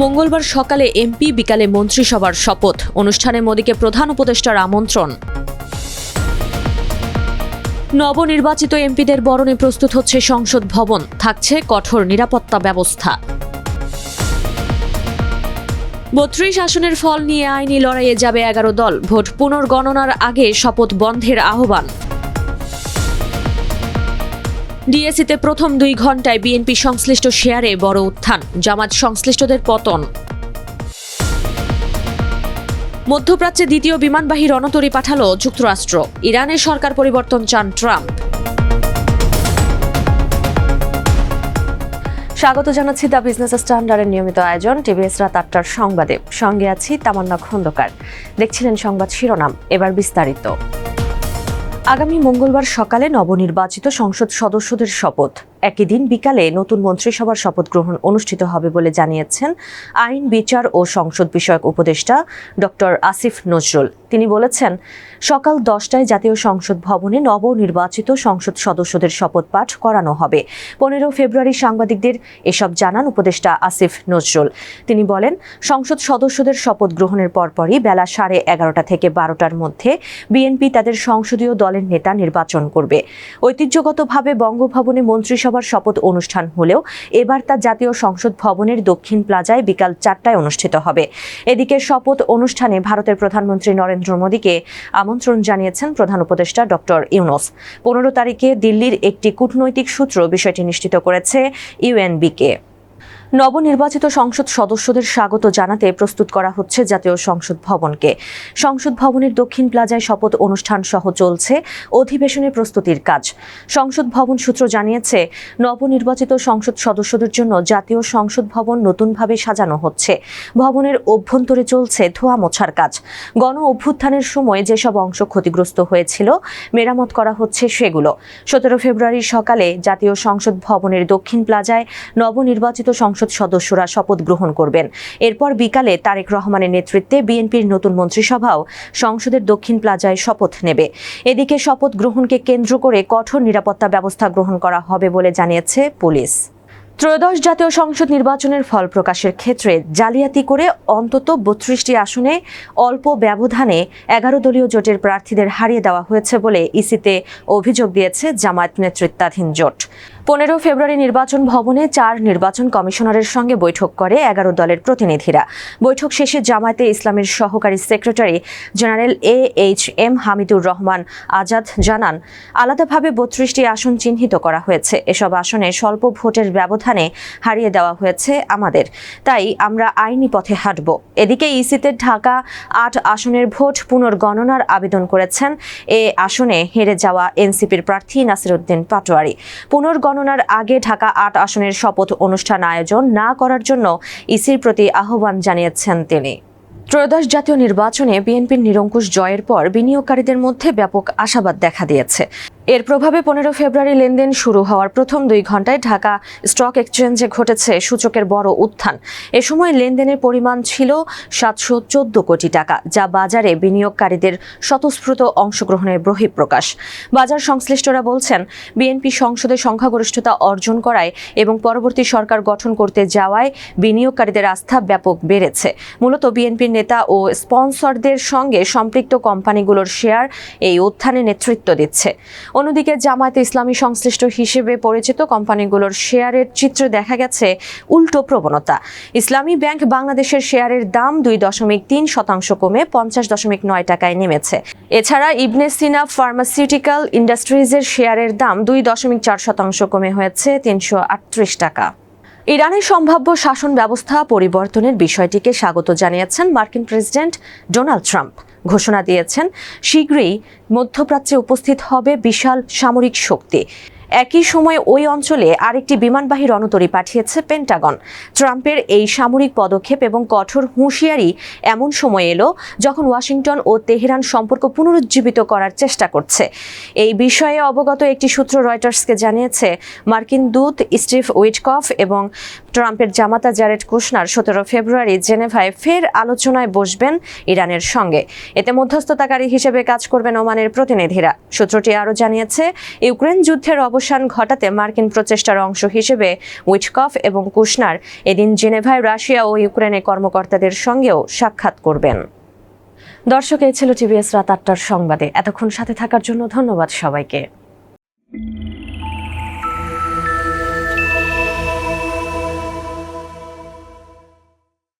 মঙ্গলবার সকালে এমপি, বিকালে মন্ত্রিসভার শপথ। অনুষ্ঠানে মোদীকে প্রধান উপদেষ্টার আমন্ত্রণ। নবনির্বাচিত এমপিদের বরণে প্রস্তুত হচ্ছে সংসদ ভবন, থাকছে কঠোর নিরাপত্তা ব্যবস্থা। ৩২ আসনের ফল নিয়ে আইনি লড়াইয়ে যাবে ১১ দল। ভোট পুনর্গণনার আগে শপথ বন্ধের আহ্বান। ডিএসইতে প্রথম ২ ঘণ্টায় বিএনপি সংশ্লিষ্ট শেয়ারে বড় উত্থান, জামায়াত সংশ্লিষ্টদের পতন। মধ্যপ্রাচ্যে দ্বিতীয় বিমানবাহী রণতরী পাঠালো যুক্তরাষ্ট্র। ইরানের সরকার পরিবর্তন চান ট্রাম্প। স্বাগত জানাচ্ছি দ্য বিজনেস স্ট্যান্ডার্ডের নিয়মিত আয়োজন টিভিএস রাত ৮টার সংবাদে। সঙ্গে আছি তামান্না খন্দকার। দেখছিলেন সংবাদ শিরোনাম, এবার বিস্তারিত। আগামী মঙ্গলবার সকালে নবনির্বাচিত সংসদ সদস্যদের শপথ। একই দিন বিকালে নতুন মন্ত্রিসভার শপথ গ্রহণ অনুষ্ঠিত হবে বলে জানিয়েছেন আইন, বিচার ও সংসদ বিষয়ক উপদেষ্টা ডক্টর আসিফ নজরুল। তিনি বলেছেন, সকাল ১০টায় জাতীয় সংসদ ভবনে নবনির্বাচিত সংসদ সদস্যদের শপথ পাঠ করানো হবে। ১৫ ফেব্রুয়ারি সাংবাদিকদের এসব জানান উপদেষ্টা আসিফ নজরুল। তিনি বলেন, সংসদ সদস্যদের শপথ গ্রহণের পরপরই বেলা 11:30 থেকে 12টার মধ্যে বিএনপি তাদের সংসদীয় দলের নেতা নির্বাচন করবে। ঐতিহ্যগতভাবে বঙ্গভবনে মন্ত্রিসভার শপথ অনুষ্ঠান হলেও এবার তা জাতীয় সংসদ ভবনের দক্ষিণ প্লাজায় বিকাল 4টায় অনুষ্ঠিত হবে। এদিকে শপথ অনুষ্ঠানে ভারতের প্রধানমন্ত্রী নরেন্দ্র মোদীকে আমন্ত্রণ জানিয়েছেন প্রধান উপদেষ্টা ডক্টর ইউনূস। ১৫ তারিখে দিল্লির একটি কূটনৈতিক সূত্র বিষয়টি নিশ্চিত করেছে ইউএনবিকে। নবনির্বাচিত সংসদ সদস্যদের স্বাগত জানাতে প্রস্তুত করা হচ্ছে জাতীয় সংসদ ভবনকে। সংসদ ভবনের দক্ষিণ প্লাজায় শপথ অনুষ্ঠান সহ চলছে অধিবেশনের প্রস্তুতির কাজ। সংসদ ভবন সূত্র জানিয়েছে, নবনির্বাচিত সংসদ সদস্যদের জন্য জাতীয় সংসদ ভবন নতুনভাবে সাজানো হচ্ছে। ভবনের অভ্যন্তরে চলছে ধোয়া মোছার কাজ। গণ অভ্যুত্থানের সময় যেসব অংশ ক্ষতিগ্রস্ত হয়েছিল মেরামত করা হচ্ছে সেগুলো। ১৭ ফেব্রুয়ারি সকালে জাতীয় সংসদ ভবনের দক্ষিণ প্লাজায় নবনির্বাচিত সংসদ সদস্যরা শপথ গ্রহণ করবেন। এরপর বিকালে তারেক রহমানের নেতৃত্বে বিএনপির নতুন মন্ত্রিসভাও সংসদের দক্ষিণ প্লাজায় শপথ নেবে। এদিকে শপথ গ্রহণকে কেন্দ্র করে কঠোর নিরাপত্তা ব্যবস্থা গ্রহণ করা হবে বলে জানিয়েছে পুলিশ। ত্রয়োদশ জাতীয় সংসদ নির্বাচনের ফল প্রকাশের ক্ষেত্রে জালিয়াতি করে অন্তত ৩২টি আসনে অল্প ব্যবধানে ১১ দলীয় জোটের প্রার্থীদের হারিয়ে দেওয়া হয়েছে বলে ইসিতে অভিযোগ দিয়েছে জামায়াত নেতৃত্বাধীন জোট। ১৫ ফেব্রুয়ারি নির্বাচন ভবনে ৪ নির্বাচন কমিশনারের সঙ্গে বৈঠক করে ১১ দলের প্রতিনিধিরা। বৈঠক শেষে জামায়াতে ইসলামীর সহকারী secretary general AHM Hamidur Rahman Azad জানান, আলাদাভাবে ৩২টি আসন চিহ্নিত করা হয়েছে। এসব আসনে স্বল্প ভোটের ব্যবধানে হারিয়ে দেওয়া হয়েছে আমাদের, তাই আমরা আইনি পথে হাঁটব। এদিকে ইসিতে ঢাকা ৮ আসনের ভোট পুনর্গণনার আবেদন করেছেন এ আসনে হেরে যাওয়া এনসিপির প্রার্থী নাসির উদ্দিন পাটোয়ারি। পুনর্গণনার আগে ঢাকা ৮ আসনের শপথ অনুষ্ঠান আয়োজন না করার জন্য ইসির প্রতি আহ্বান জানিয়েছেন তিনি। ত্রয়োদশ জাতীয় নির্বাচনে বিএনপির নিরঙ্কুশ জয়ের পর বিনিয়োগকারীদের মধ্যে ব্যাপক আশাবাদ দেখা দিয়েছে। এর প্রভাবে ১৫ ফেব্রুয়ারি লেনদেন শুরু হওয়ার প্রথম ২ ঘণ্টায় ঢাকা স্টক এক্সচেঞ্জে ঘটেছে সূচকের বড় উত্থান। এ সময় লেনদেনের পরিমাণ ছিল ৭১৪ কোটি টাকা, যা বাজারে বিনিয়োগকারীদের স্বতঃস্ফূর্ত অংশগ্রহণের বহিঃপ্রকাশ। বাজার সংশ্লিষ্টরা বলছেন, বিএনপি সংসদে সংখ্যাগরিষ্ঠতা অর্জন করায় এবং পরবর্তী সরকার গঠন করতে যাওয়ায় বিনিয়োগকারীদের আস্থা ব্যাপক বেড়েছে। মূলত বিএনপির নেতা ও স্পন্সরদের সঙ্গে সম্পৃক্ত কোম্পানিগুলোর শেয়ার এই উত্থানে নেতৃত্ব দিচ্ছে। অন্যদিকে জামায়াতে ইসলামী সংশ্লিষ্ট হিসেবে পরিচিত কোম্পানিগুলোর শেয়ারের চিত্রে দেখা গেছে উল্টো প্রবণতা। ইসলামী ব্যাংক বাংলাদেশের শেয়ারের দাম ২.৩% কমে ৫০.৯ টাকায় নেমেছে। এছাড়া ইবনে সিনা ফার্মাসিউটিক্যাল ইন্ডাস্ট্রিজের শেয়ারের দাম ২.৪% কমে হয়েছে ৩৩৮ টাকা। ইরানের সম্ভাব্য শাসন ব্যবস্থা পরিবর্তনের বিষয়টিকে স্বাগত জানিয়েছেন মার্কিন প্রেসিডেন্ট ডোনাল্ড ট্রাম্প। ঘোষণা দিয়েছেন, শীঘ্রই মধ্যপ্রাচ্যে উপস্থিত হবে বিশাল সামরিক শক্তি। একই সময়ে ওই অঞ্চলে আরেকটি বিমানবাহী রণতরী পাঠিয়েছে পেন্টাগন। ট্রাম্পের এই সামরিক পদক্ষেপ এবং কঠোর হুঁশিয়ারি এমন সময় এলো যখন ওয়াশিংটন ও তেহরান সম্পর্ক পুনরুজ্জীবিত করার চেষ্টা করছে। এই বিষয়ে অবগত একটি সূত্র রয়টার্সকে জানিয়েছে, মার্কিন দূত স্টিভ উইটকফ এবং ট্রাম্পের জামাতা জ্যারেড কুশনার ১৭ ফেব্রুয়ারি জেনেভায় ফের আলোচনায় বসবেন ইরানের সঙ্গে। এতে মধ্যস্থতাকারী হিসেবে কাজ করবেন ওমানের প্রতিনিধিরা। সূত্রটি আরও জানিয়েছে, ইউক্রেন যুদ্ধের অবসান ঘটাতে মার্কিন প্রচেষ্টার অংশ হিসেবে উইটকফ এবং কুশনার এদিন জেনেভায় রাশিয়া ও ইউক্রেনের কর্মকর্তাদের সঙ্গেও সাক্ষাৎ করবেন। দর্শক, এই ছিল টিভিএস রাত ৮টার সংবাদে। এতক্ষণ সাথে থাকার জন্য ধন্যবাদ সবাইকে।